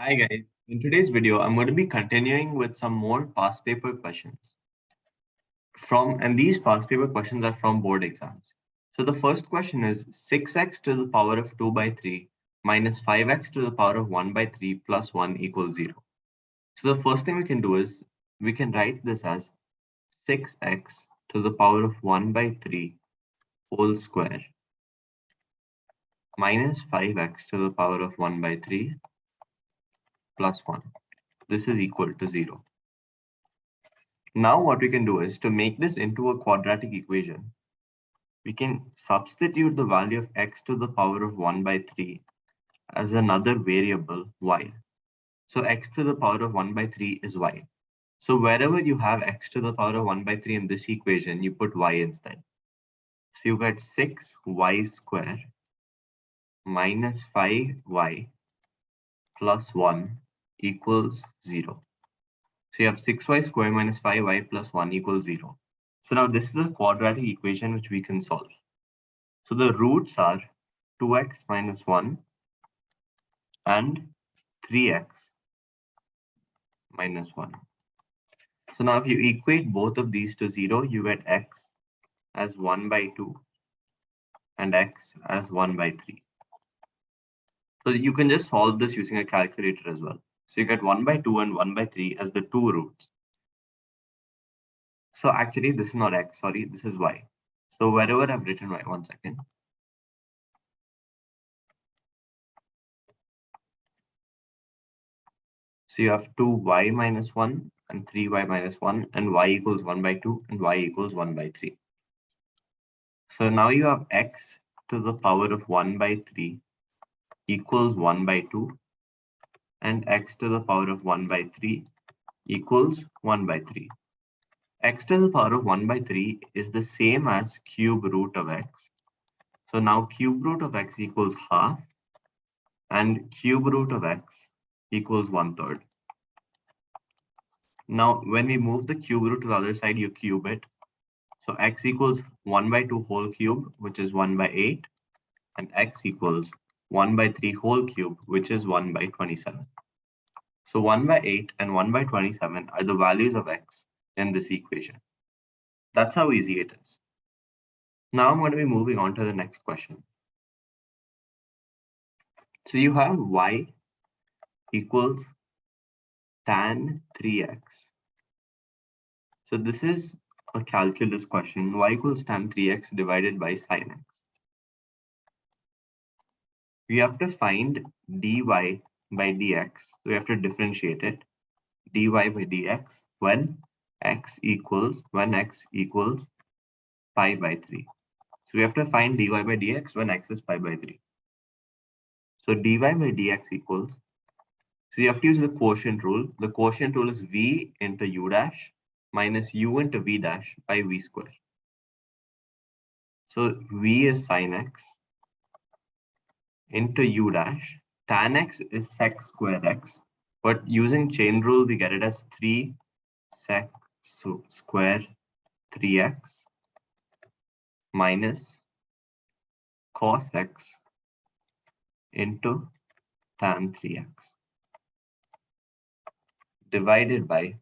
Hi guys, in today's video, I'm going to be continuing with some more past paper questions. And these past paper questions are from board exams. So the first question is 6x to the power of 2 by 3 minus 5x to the power of 1 by 3 plus 1 equals 0. So the first thing we can do is we can write this as 6x to the power of 1 by 3 whole square minus 5x to the power of 1 by 3 plus 1. This is equal to 0. Now what we can do is to make this into a quadratic equation, we can substitute the value of x to the power of 1 by 3 as another variable y. So x to the power of 1 by 3 is y. So wherever you have x to the power of 1 by 3 in this equation, you put y instead. So you get 6y square minus 5y plus 1 equals 0. So you have 6y square minus 5y plus 1 equals 0. So now this is a quadratic equation which we can solve. So the roots are 2x minus 1 and 3x minus 1. So now if you equate both of these to 0, you get x as 1 by 2 and x as 1 by 3. So you can just solve this using a calculator as well. So you get 1 by 2 and 1 by 3 as the two roots. So actually this is not x, sorry, this is y. So wherever I've written y, one second. So you have 2y minus 1 and 3y minus 1 and y equals 1 by 2 and y equals 1 by 3. So now you have x to the power of 1 by 3 equals 1 by 2 and x to the power of 1 by 3 equals 1 by 3. X to the power of 1 by 3 is the same as cube root of x. So now cube root of x equals half and cube root of x equals 1/3. Now when we move the cube root to the other side, you cube it. So x equals 1 by 2 whole cube, which is 1 by 8, and x equals 1 by 3 whole cube, which is 1 by 27. So 1 by 8 and 1 by 27 are the values of x in this equation. That's how easy it is. Now I'm going to be moving on to the next question. So you have y equals tan 3x. So this is a calculus question. Y equals tan 3x divided by sin x. We have to find dy by dx. So we have to differentiate it. Dy by dx when x equals pi by 3. So we have to find dy by dx when x is pi by 3. So dy by dx equals, so you have to use the quotient rule. The quotient rule is v into u dash minus u into v dash by v square. So v is sin x into u dash. Tan x is sec square x, but using chain rule, we get it as 3 sec square 3x minus cos x into tan 3x divided by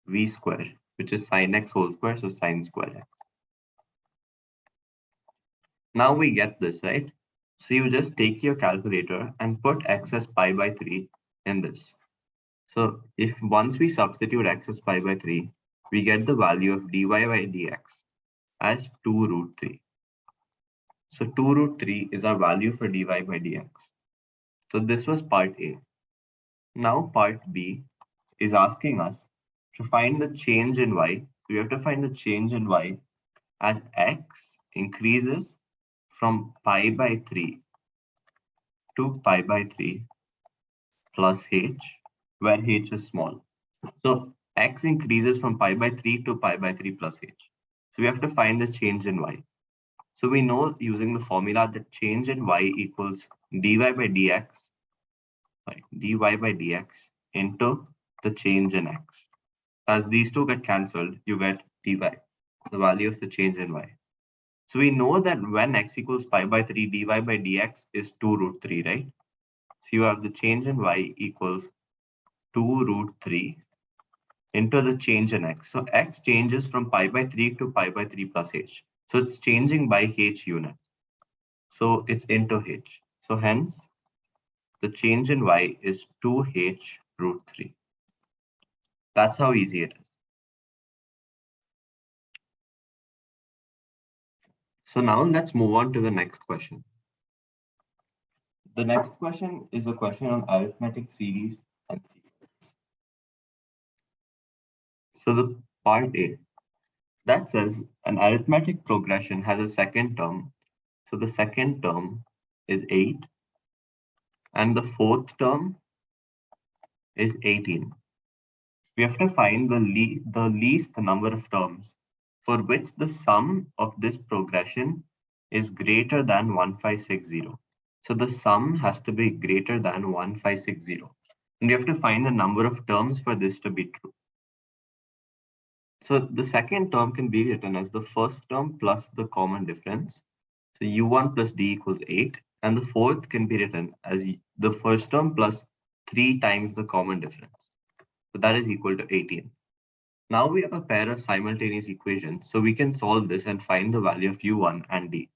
v square, which is sin x whole square, so sin square x. Now we get this, right? So you just take your calculator and put x as pi by 3 in this. So if once we substitute x as pi by 3, we get the value of dy by dx as 2 root 3. So 2 root 3 is our value for dy by dx. So this was part A. Now part B is asking us to find the change in y. So we have to find the change in y as x increases from pi by 3 to pi by 3 plus h, where h is small. So x increases from pi by 3 to pi by 3 plus h. So we have to find the change in y. So we know using the formula that change in y equals dy by dx, dy by dx into the change in x. As these two get cancelled, you get dy, the value of the change in y. So we know that when x equals pi by 3, dy by dx is 2 root 3, right? So you have the change in y equals 2 root 3 into the change in x. So x changes from pi by 3 to pi by 3 plus h. So it's changing by h unit. So it's into h. So hence, the change in y is 2h root 3. That's how easy it is. So now let's move on to the next question. The next question is a question on arithmetic series and sequences. So the part A, that says an arithmetic progression has a second term. So the second term is 8 and the fourth term is 18. We have to find the least number of terms for which the sum of this progression is greater than 1560. So the sum has to be greater than 1560. And we have to find the number of terms for this to be true. So the second term can be written as the first term plus the common difference. So u1 plus d equals 8. And the fourth can be written as the first term plus 3 times the common difference. So that is equal to 18. Now we have a pair of simultaneous equations, so we can solve this and find the value of u1 and d.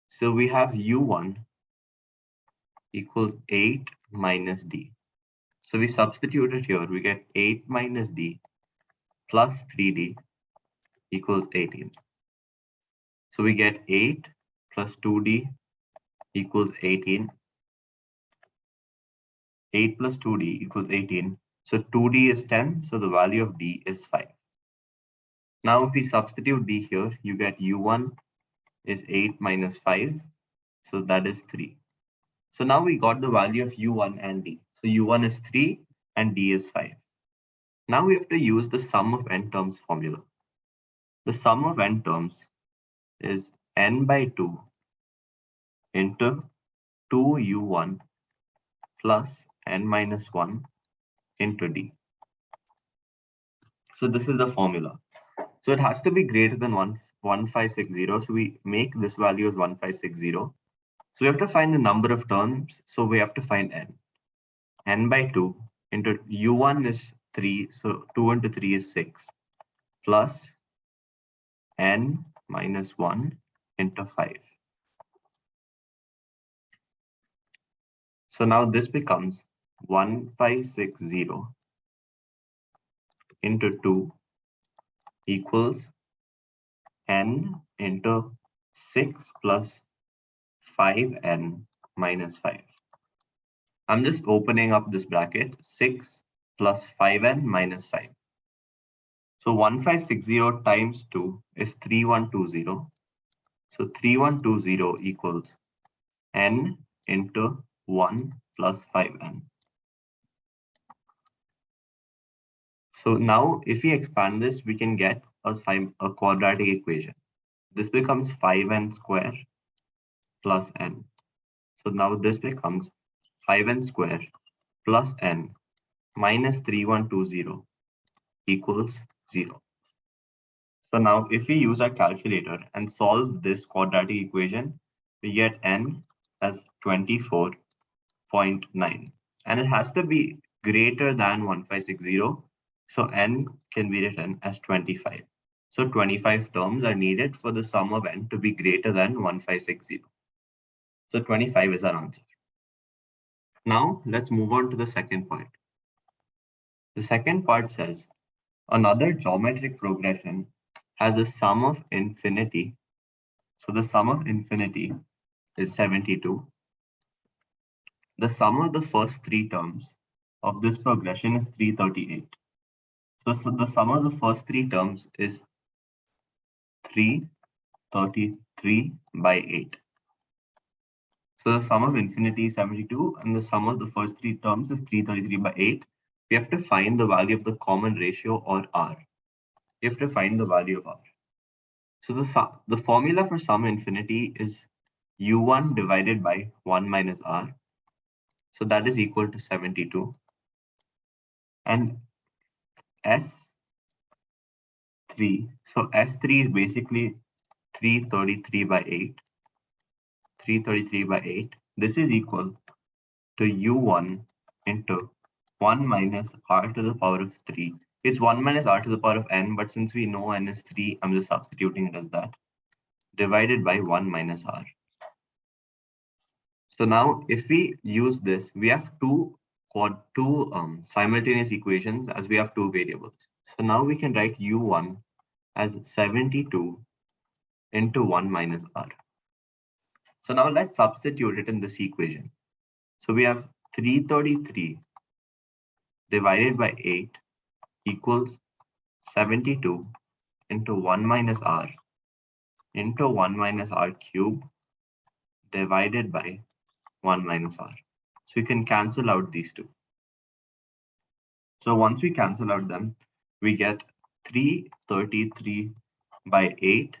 So we have u1 equals 8 minus d. So we substitute it here, we get 8 minus d plus 3d equals 18. So we get 8 plus 2d equals 18. 8 plus 2d equals 18. So 2d is 10, so the value of d is 5. Now if we substitute d here, you get u1 is 8 minus 5, so that is 3. So now we got the value of u1 and d. So u1 is 3 and d is 5. Now we have to use the sum of n terms formula. The sum of n terms is n by 2 into 2u1 plus n minus 1 into d. So this is the formula. So it has to be greater than 1560. So we make this value as 1560. So we have to find the number of terms. So we have to find n. N by 2 into u1 is 3. So 2 into 3 is 6 plus n minus 1 into 5. So now this becomes 1560 into 2 equals n into 6 plus 5n minus 5. I'm just opening up this bracket, 6 plus 5n minus 5. So 1560 times 2 is 3120. So 3120 equals n into 1 plus 5n. So now if we expand this, we can get a quadratic equation. This becomes 5n square plus n. So now this becomes 5n square plus n minus 3120 equals 0. So now if we use our calculator and solve this quadratic equation, we get n as 24.9. And it has to be greater than 1560. So n can be written as 25. So 25 terms are needed for the sum of n to be greater than 1560. So 25 is our answer. Now let's move on to the second part. The second part says another geometric progression has a sum of infinity. So the sum of infinity is 72. The sum of the first three terms of this progression is 338. So the sum of the first three terms is 333 by 8. So the sum of infinity is 72 and the sum of the first three terms is 333 by 8. We have to find the value of the common ratio or r. We have to find the value of r. So the formula for sum infinity is u1 divided by 1 minus r. So that is equal to 72. And S3, so S3 is basically 333 by 8. 333 by 8. This is equal to u1 into 1 minus r to the power of 3. It's 1 minus r to the power of n, but since we know n is 3, I'm just substituting it as that, divided by 1 minus r. So now if we use this, we have two simultaneous equations as we have two variables. So now we can write u1 as 72 into 1 minus r. So now let's substitute it in this equation. So we have 333 divided by 8 equals 72 into 1 minus r into 1 minus r cube divided by 1 minus r. So we can cancel out these two. So once we cancel out them, we get 333 by 8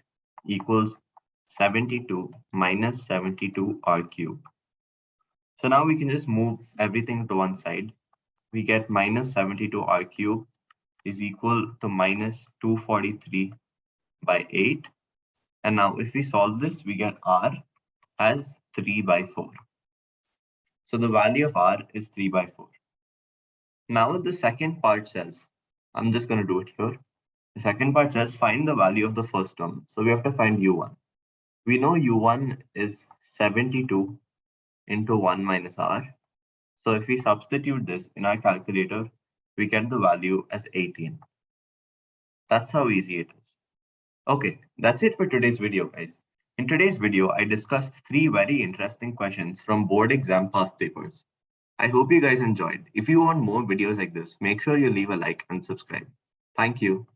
equals 72 minus 72 r cube. So now we can just move everything to one side. We get minus 72 r cube is equal to minus 243 by 8. And now if we solve this, we get r as 3 by 4. So the value of r is 3 by 4. Now the second part says, I'm just going to do it here. The second part says find the value of the first term. So we have to find u1. We know u1 is 72 into 1 minus r. So if we substitute this in our calculator, we get the value as 18. That's how easy it is. Okay, that's it for today's video, guys. In today's video, I discussed 3 very interesting questions from board exam past papers. I hope you guys enjoyed. If you want more videos like this, make sure you leave a like and subscribe. Thank you.